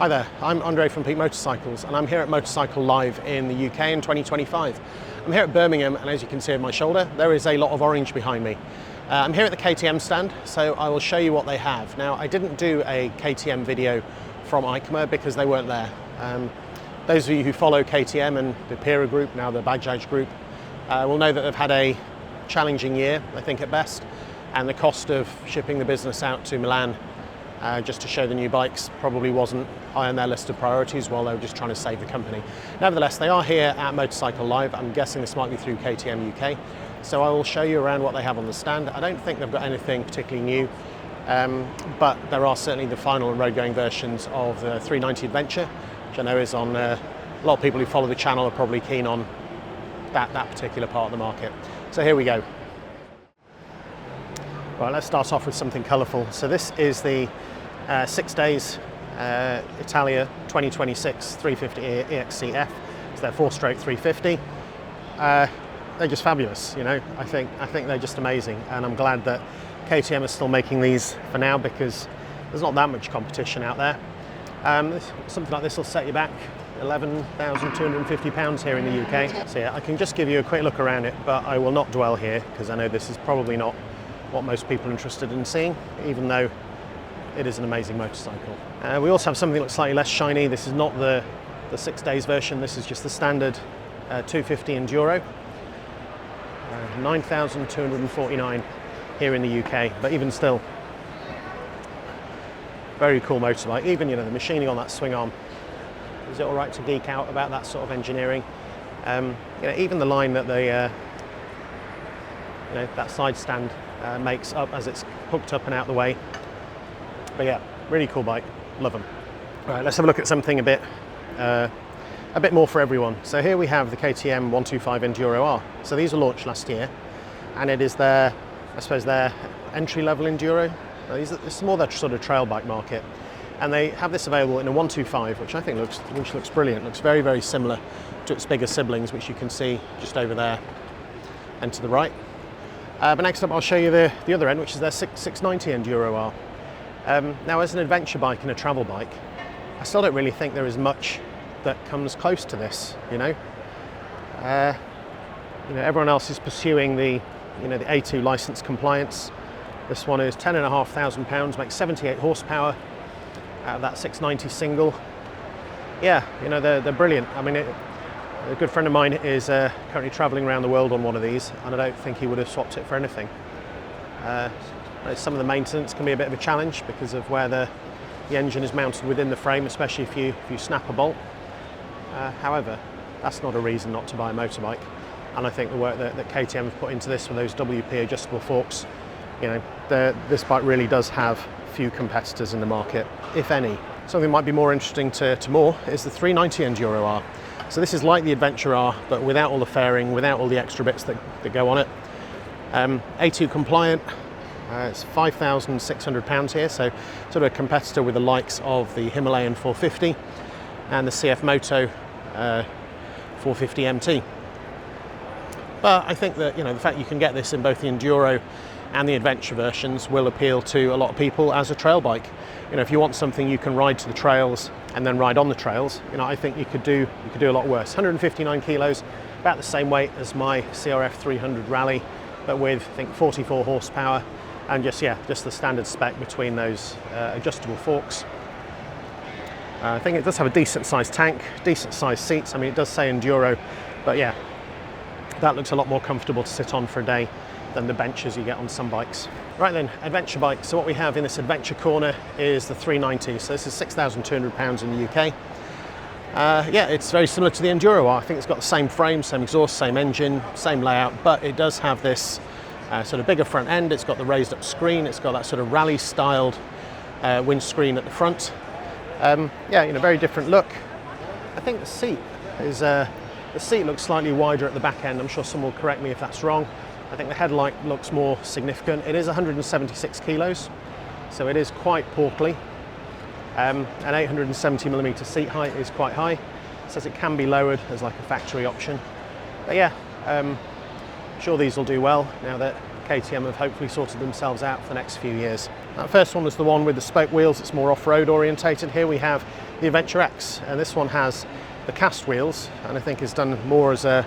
Hi there, I'm Andre from Peak Motorcycles and I'm here at Motorcycle Live in the UK in 2025. I'm here at Birmingham and as you can see on my shoulder there is a lot of orange behind me. I'm here at the KTM stand, so I will show you what they have. Now I didn't do a KTM video from EICMA because they weren't there. Those of you who follow KTM and the Pira group, now the Bajaj group, will know that they've had a challenging year, I think at best, and the cost of shipping the business out to Milan just to show the new bikes probably wasn't high on their list of priorities while they were just trying to save the company. Nevertheless, they are here at Motorcycle Live. I'm guessing this might be through KTM UK. So I will show you around what they have on the stand. I don't think they've got anything particularly new, but there are certainly the final and road-going versions of the 390 Adventure, which I know is on, a lot of people who follow the channel are probably keen on that particular part of the market. So here we go. Right, let's start off with something colourful. So this is the 6 days Italia 2026 350 EXCF. It's their 4-stroke 350. They're just fabulous, you know. I think they're just amazing, and I'm glad that KTM is still making these for now because there's not that much competition out there. Something like this will set you back £11,250 here in the UK. So yeah, I can just give you a quick look around it, but I will not dwell here because I know this is probably not what most people are interested in seeing, even though it is an amazing motorcycle. We also have something that's slightly less shiny. This is not the 6 days version, this is just the standard 250 Enduro. 9,249 here in the UK, but even still, very cool motorbike. Even, you know, the machining on that swing arm. Is it all right to geek out about that sort of engineering? You know, even the line that they, you know, that side stand makes up as it's hooked up and out the way. But yeah, really cool bike, love them. Right, let's have a look at something a bit more for everyone. So here we have the KTM 125 Enduro R. So these were launched last year, and it is their, I suppose, their entry-level Enduro. It's more their sort of trail bike market, and they have this available in a 125, which I think looks brilliant. Looks very, very similar to its bigger siblings, which you can see just over there and to the right. But next up, I'll show you the other end, which is their 690 Enduro R. Now, as an adventure bike and a travel bike, I still don't really think there is much that comes close to this. You know, everyone else is pursuing the A2 license compliance. This one is £10,500, makes 78 horsepower out of that 690 single. Yeah, you know, they're brilliant. I mean, a good friend of mine is currently travelling around the world on one of these, and I don't think he would have swapped it for anything. Some of the maintenance can be a bit of a challenge because of where the engine is mounted within the frame, especially if you snap a bolt. However, that's not a reason not to buy a motorbike, and I think the work that KTM have put into this with those WP adjustable forks, you know, this bike really does have few competitors in the market, if any. Something that might be more interesting to more is the 390 Enduro R. So this is like the Adventure R, but without all the fairing, without all the extra bits that go on it. A2 compliant, it's £5,600 here, so sort of a competitor with the likes of the Himalayan 450 and the CF Moto 450 MT. But I think that, you know, the fact you can get this in both the Enduro and the Adventure versions will appeal to a lot of people as a trail bike. You know, if you want something you can ride to the trails and then ride on the trails, you know, I think you could do a lot worse. 159 kilos, about the same weight as my CRF 300 Rally, but with, I think, 44 horsepower and just the standard spec between those adjustable forks. I think it does have a decent sized tank, decent sized seats. I mean, it does say Enduro, but yeah, that looks a lot more comfortable to sit on for a day than the benches you get on some bikes. Right then, adventure bike. So what we have in this adventure corner is the 390. So this is £6,200 in the UK. Yeah, it's very similar to the Enduro R. I think it's got the same frame, same exhaust, same engine, same layout, but it does have this sort of bigger front end. It's got the raised up screen. It's got that sort of rally styled windscreen at the front. Yeah, you know, very different look. I think the seat looks slightly wider at the back end. I'm sure someone will correct me if that's wrong. I think the headlight looks more significant. It is 176 kilos, so it is quite portly. An 870mm seat height is quite high. It says it can be lowered as like a factory option. But yeah, I'm sure these will do well now that KTM have hopefully sorted themselves out for the next few years. That first one was the one with the spoke wheels. It's more off-road orientated. Here we have the Adventure X, and this one has the cast wheels, and I think is done more as a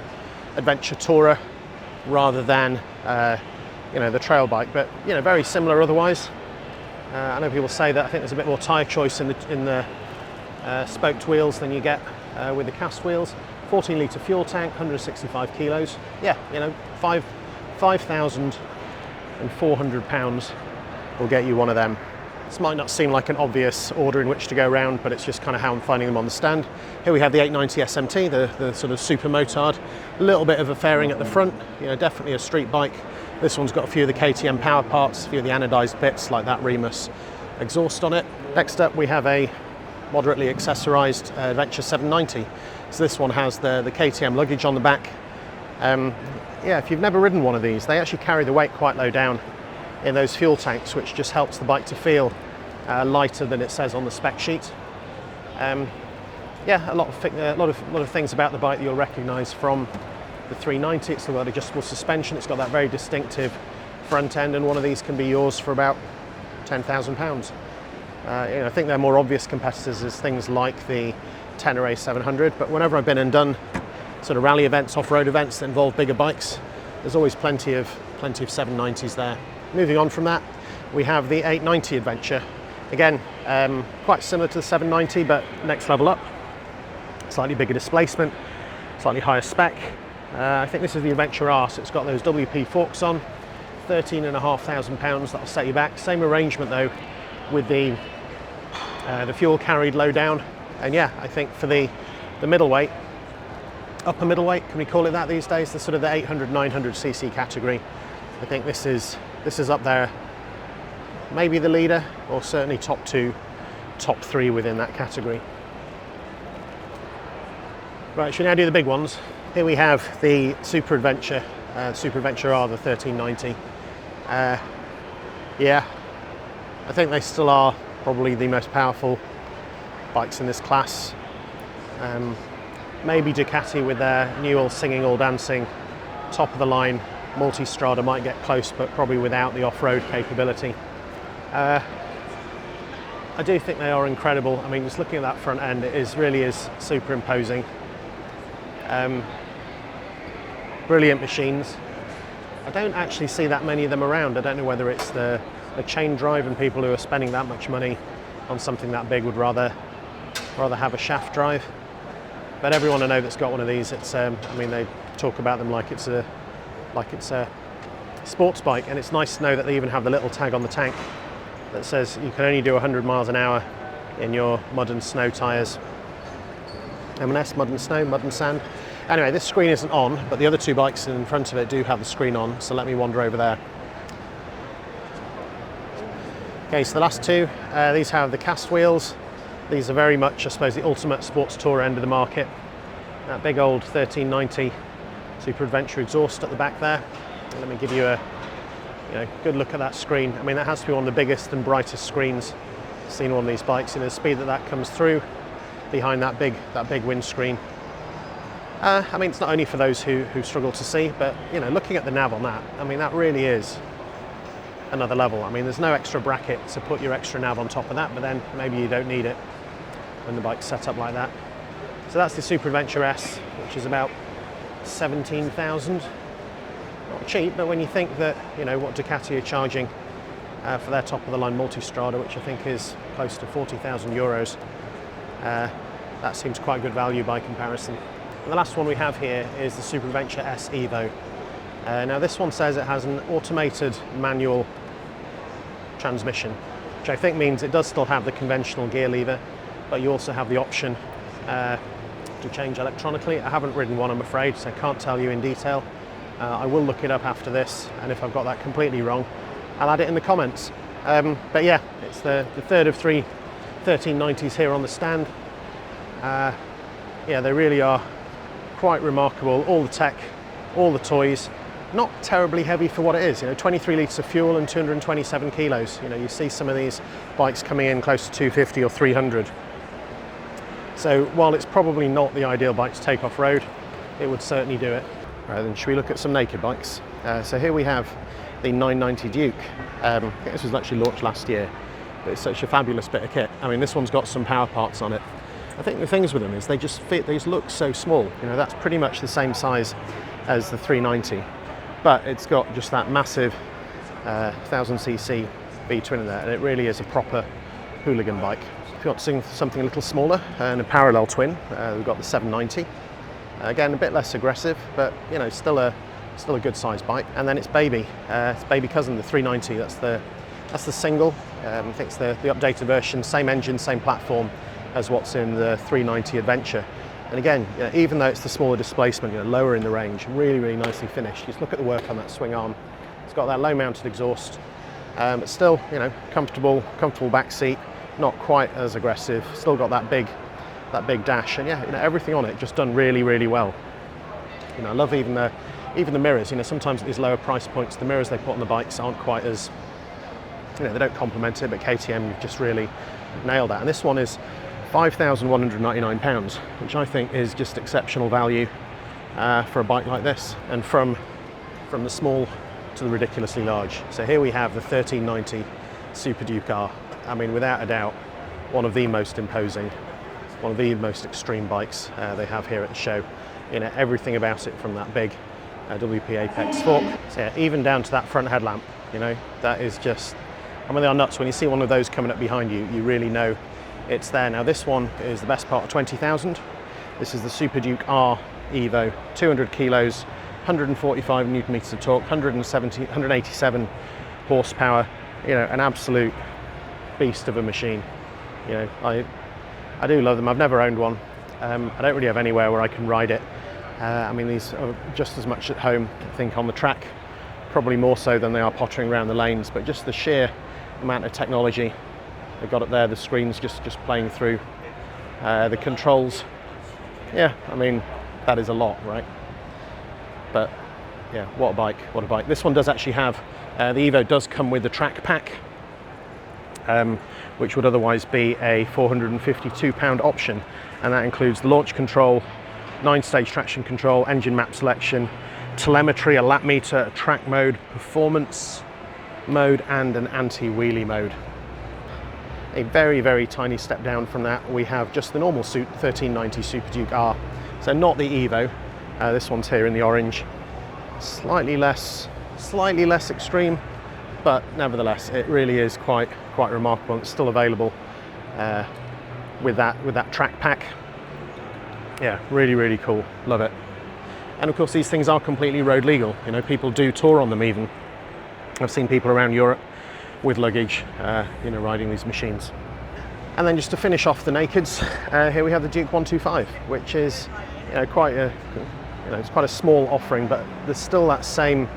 adventure tourer rather than the trail bike, but very similar otherwise. I know people say that I think there's a bit more tyre choice in the spoked wheels than you get with the cast wheels. 14 litre fuel tank, 165 kilos. Yeah, 5,400 pounds will get you one of them. This might not seem like an obvious order in which to go around, but it's just kind of how I'm finding them on the stand. Here we have the 890 SMT, the sort of super motard. A little bit of a fairing at the front, definitely a street bike. This one's got a few of the KTM power parts, a few of the anodized bits like that Remus exhaust on it. Next up we have a moderately accessorized Adventure 790. So this one has the KTM luggage on the back. If you've never ridden one of these, they actually carry the weight quite low down in those fuel tanks, which just helps the bike to feel lighter than it says on the spec sheet. A lot of things about the bike that you'll recognise from the 390. It's got adjustable suspension. It's got that very distinctive front end, and one of these can be yours for about £10,000. I think their more obvious competitors is things like the Tenere 700, but whenever I've been and done sort of rally events, off-road events that involve bigger bikes, there's always plenty of 790s there. Moving on from that, we have the 890 Adventure. Again, quite similar to the 790, but next level up. Slightly bigger displacement, slightly higher spec. I think this is the Adventure R, so it's got those WP forks on, £13,500, that'll set you back. Same arrangement though with the fuel carried low down. And yeah, I think for the middleweight, upper middleweight, can we call it that these days? The sort of the 800, 900cc category. I think this is up there, maybe the leader, or certainly top 2, top 3 within that category. Right, should we now do the big ones? Here we have the Super Adventure R, the 1390. I think they still are probably the most powerful bikes in this class. Maybe Ducati with their new all singing, all dancing, top of the line multi-strada might get close, but probably without the off-road capability. I do think they are incredible. I mean, just looking at that front end, it really is super imposing. Brilliant machines. I don't actually see that many of them around. I don't know whether it's the chain drive and people who are spending that much money on something that big would rather have a shaft drive. But everyone I know that's got one of these, it's they talk about them like it's a sports bike, and it's nice to know that they even have the little tag on the tank that says you can only do 100 miles an hour in your mud and snow tyres. M&S, mud and snow, mud and sand. Anyway, this screen isn't on, but the other two bikes in front of it do have the screen on, so let me wander over there. Okay, so the last two, these have the cast wheels. These are very much, I suppose, the ultimate sports tour end of the market. That big old 1390 Super Adventure exhaust at the back there. And let me give you a good look at that screen. I mean, that has to be one of the biggest and brightest screens seen on one of these bikes. The speed that comes through behind that big windscreen. I mean, it's not only for those who struggle to see, but looking at the nav on that, I mean, that really is another level. I mean, there's no extra bracket to put your extra nav on top of that, but then maybe you don't need it when the bike's set up like that. So that's the Super Adventure S, which is about 17,000. Not cheap, but when you think that what Ducati are charging for their top of the line multi-strada, which I think is close to 40,000 euros, that seems quite good value by comparison. And the last one we have here is the Super Adventure S EVO. Now this one says it has an automated manual transmission, which I think means it does still have the conventional gear lever, but you also have the option to change electronically. I haven't ridden one, I'm afraid, so I can't tell you in detail. I will look it up after this, and if I've got that completely wrong, I'll add it in the comments. But yeah, it's the third of 3 1390s here on the stand. Yeah, they really are quite remarkable. All the tech, all the toys, not terribly heavy for what it is. 23 litres of fuel and 227 kilos. You see some of these bikes coming in close to 250 or 300. So while it's probably not the ideal bike to take off-road, it would certainly do it. Right, then should we look at some naked bikes? So here we have the 990 Duke. I think this was actually launched last year, but it's such a fabulous bit of kit. I mean, this one's got some power parts on it. I think the things with them is they just look so small. You know, that's pretty much the same size as the 390, but it's got just that massive 1000cc V-twin in there, and it really is a proper hooligan bike. If you want something a little smaller and a parallel twin, we've got the 790. Again, a bit less aggressive, but you know, still a good sized bike. And then its baby cousin, the 390. That's the single. I think it's the updated version, same engine, same platform as what's in the 390 Adventure. And again, you know, even though it's the smaller displacement, you know, lower in the range, really nicely finished. Just look at the work on that swing arm. It's got that low mounted exhaust, but still, you know, comfortable back seat, not quite as aggressive. Still got that big dash, and yeah, you know, everything on it just done really well. You know, I love even the mirrors. You know, sometimes at these lower price points, the mirrors they put on the bikes aren't quite as, you know, they don't complement it, but KTM have just really nailed that. And this one is £5,199, which I think is just exceptional value for a bike like this, and from the small to the ridiculously large. So here we have the 1390 Superduke R. I mean, without a doubt, one of the most imposing, one of the most extreme bikes they have here at the show. You know, everything about it, from that big WP Apex fork, so yeah, even down to that front headlamp. You know, that is just, I mean, they are nuts. When you see one of those coming up behind you, you really know it's there. Now this one is the best part of 20,000. This is the Superduke R EVO, 200 kilos, 145 newton meters of torque, 187 horsepower. You know, an absolute beast of a machine. You know, I do love them. I've never owned one. I don't really have anywhere where I can ride it. I mean, these are just as much at home, I think, on the track, probably more so than they are pottering around the lanes, but just the sheer amount of technology they've got up there, the screens just playing through, the controls. Yeah, I mean, that is a lot, right? But yeah, what a bike. This one does actually have, the Evo does come with the track pack, which would otherwise be a £452 option, and that includes the launch control, 9-stage traction control, engine map selection, telemetry, a lap meter, a track mode, performance mode, and an anti-wheelie mode. A very tiny step down from that, we have just the normal 1390 Superduke R. So not the Evo. This one's here in the orange. Slightly less extreme, but nevertheless, it really is quite remarkable. It's still available with that track pack. Yeah, really cool. Love it. And of course, these things are completely road legal. You know, people do tour on them even. I've seen people around Europe with luggage, you know, riding these machines. And then just to finish off the nakeds, here we have the Duke 125, which is, you know, it's quite a small offering, but there's still that same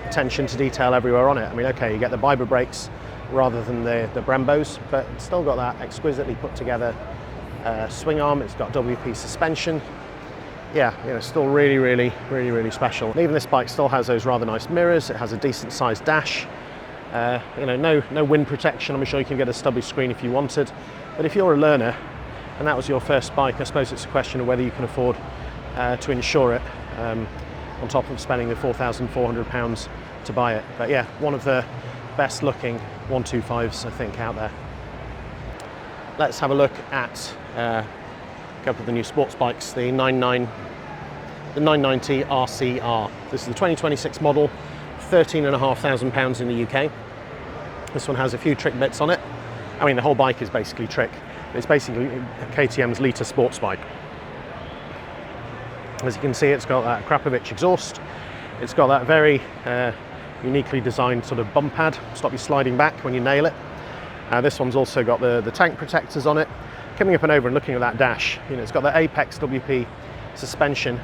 attention to detail everywhere on it. I mean, okay, you get the Biber brakes rather than the Brembos, but it's still got that exquisitely put together swing arm. It's got WP suspension. Yeah, you know, still really special. And even this bike still has those rather nice mirrors. It has a decent sized dash. You know, no wind protection. I'm sure you can get a stubby screen if you wanted. But if you're a learner and that was your first bike, I suppose it's a question of whether you can afford to insure it, on top of spending the £4,400 to buy it. But yeah, one of the best looking 125s, I think, out there. Let's have a look at a couple of the new sports bikes, the 990 RCR. This is the 2026 model, £13,500 in the UK. This one has a few trick bits on it. I mean, the whole bike is basically trick. It's basically KTM's Lita sports bike. As you can see, it's got that Krapovic exhaust. It's got that very uniquely designed sort of bump pad, stop you sliding back when you nail it. This one's also got the tank protectors on it. Coming up and over and looking at that dash, you know, it's got the Apex WP suspension,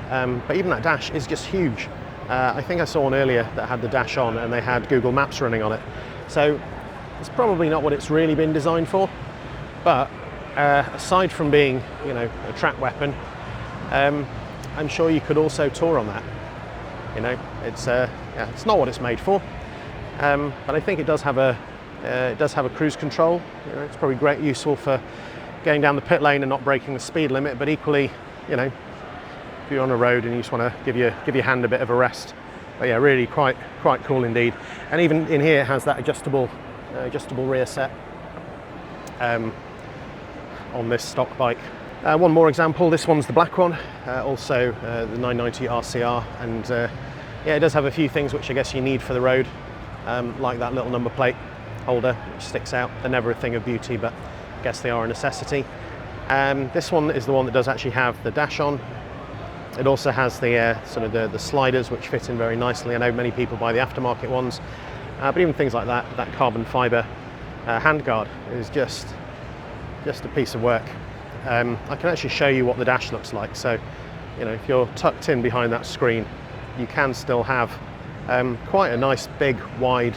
but even that dash is just huge. I think I saw one earlier that had the dash on and they had Google Maps running on it. So it's probably not what it's really been designed for, but aside from being, you know, a track weapon, I'm sure you could also tour on that. You know, it's not what it's made for, but I think it does have a cruise control. You know, it's probably useful for going down the pit lane and not breaking the speed limit. But equally, you know, if you're on a road and you just want to give your hand a bit of a rest. But yeah, really quite cool indeed. And even in here, it has that adjustable rear set on this stock bike. One more example, this one's the black one, also the 990 RCR, and yeah, it does have a few things which I guess you need for the road, like that little number plate holder which sticks out. They're never a thing of beauty, but I guess they are a necessity. This one is the one that does actually have the dash on. It also has the sort of the sliders which fit in very nicely. I know many people buy the aftermarket ones, but even things like that carbon fibre handguard is just a piece of work. I can actually show you what the dash looks like. So, you know, if you're tucked in behind that screen, you can still have quite a nice big wide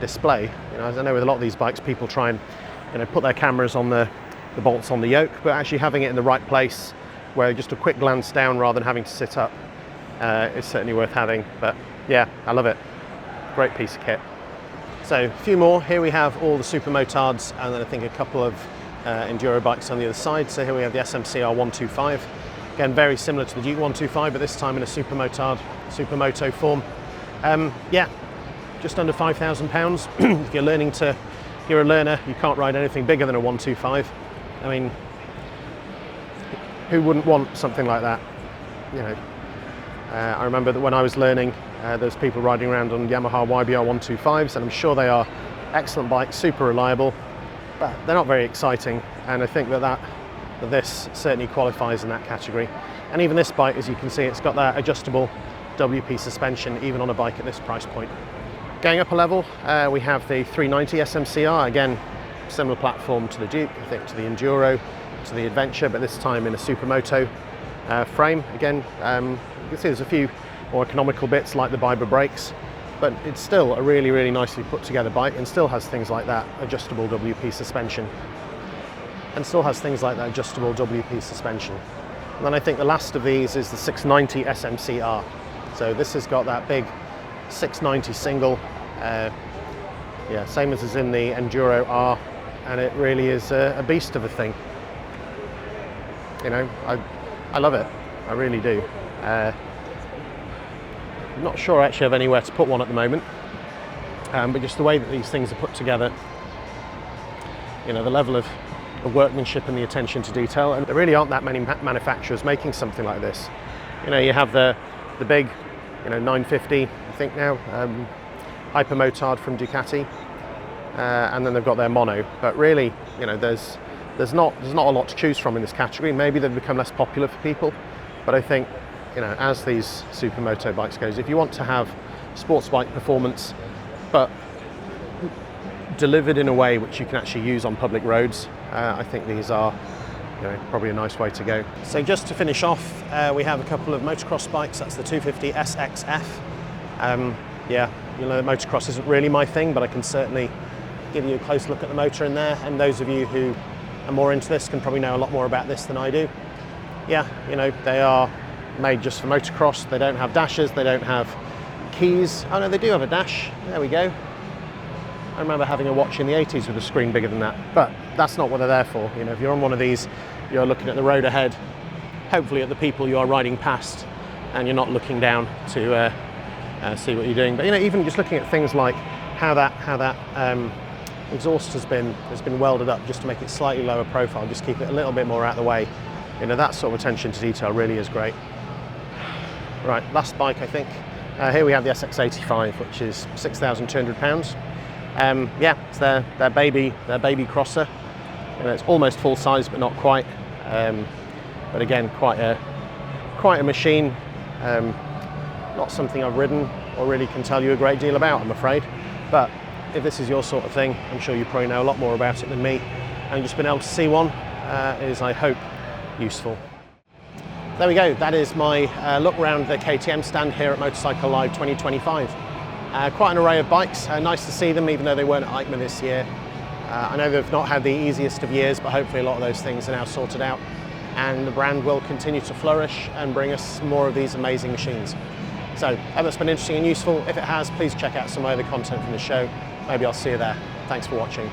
display. You know, as I know with a lot of these bikes, people try and, you know, put their cameras on the bolts on the yoke, but actually having it in the right place where just a quick glance down rather than having to sit up is certainly worth having. But yeah, I love it. Great piece of kit. So a few more. Here we have all the Supermotards, and then I think a couple of enduro bikes on the other side. So here we have the SMCR 125. Again, very similar to the Duke 125, but this time in a Supermoto form. Yeah, just under £5,000. If you're a learner, you can't ride anything bigger than a 125. I mean, who wouldn't want something like that? You know, I remember that when I was learning, there's people riding around on Yamaha YBR 125s, and I'm sure they are excellent bikes, super reliable, but they're not very exciting. And I think that this certainly qualifies in that category. And even this bike, as you can see, it's got that adjustable WP suspension, even on a bike at this price point. Going up a level, we have the 390 SMCR, again, similar platform to the Duke, I think to the Enduro, to the Adventure, but this time in a Supermoto frame. Again, you can see there's a few more economical bits like the Vibra brakes, but it's still a really, really nicely put together bike, and still has things like that adjustable WP suspension. And then I think the last of these is the 690 SMCR. So this has got that big 690 single, yeah, same as is in the Enduro R, and it really is a beast of a thing. You know, I love it, I really do. I'm not sure I actually have anywhere to put one at the moment, but just the way that these things are put together, you know, the level of workmanship and the attention to detail, and there really aren't that many manufacturers making something like this. You know, you have the big, you know, 950, I think now, Hypermotard from Ducati, and then they've got their mono. But really, you know, there's not a lot to choose from in this category. Maybe they've become less popular for people, but I think, you know, as these Supermoto bikes goes, if you want to have sports bike performance, but delivered in a way which you can actually use on public roads, I think these are, you know, probably a nice way to go. So just to finish off, we have a couple of motocross bikes. That's the 250 SXF. Yeah, you know, motocross isn't really my thing, but I can certainly give you a close look at the motor in there, and those of you who are more into this can probably know a lot more about this than I do. Yeah, you know, they are made just for motocross. They don't have dashes, they don't have keys. Oh no, they do have a dash. There we go. I remember having a watch in the 80s with a screen bigger than that, but that's not what they're there for. You know, if you're on one of these, you're looking at the road ahead, hopefully at the people you are riding past, and you're not looking down to see what you're doing. But you know, even just looking at things like how that exhaust has been welded up just to make it slightly lower profile, just keep it a little bit more out of the way. You know, that sort of attention to detail really is great. Right, last bike I think. Here we have the SX85, which is £6,200. Yeah, it's their baby crosser. You know, it's almost full size, but not quite. But again, quite a machine. Not something I've ridden or really can tell you a great deal about, I'm afraid. But if this is your sort of thing, I'm sure you probably know a lot more about it than me. And just being able to see one is, I hope, useful. There we go. That is my look around the KTM stand here at Motorcycle Live 2025. Quite an array of bikes. Nice to see them, even though they weren't at EICMA this year. I know they've not had the easiest of years, but hopefully a lot of those things are now sorted out, and the brand will continue to flourish and bring us more of these amazing machines. So, I hope it's been interesting and useful. If it has, please check out some other content from the show. Maybe I'll see you there. Thanks for watching.